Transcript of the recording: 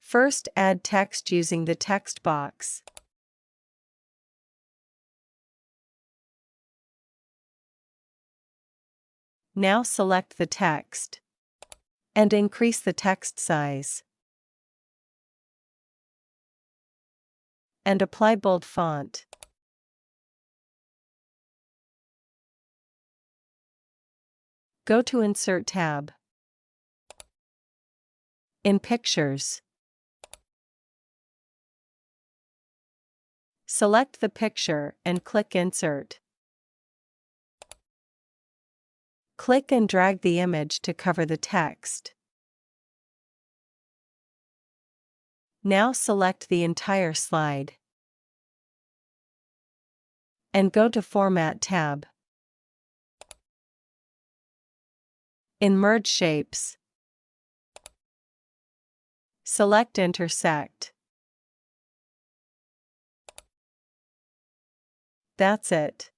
First, add text using the text box. Now select the text and increase the text size. And apply bold font. Go to Insert tab. In Pictures, select the picture and click Insert. Click and drag the image to cover the text. Now select the entire slide and go to Format tab. In Merge Shapes, select Intersect. That's it.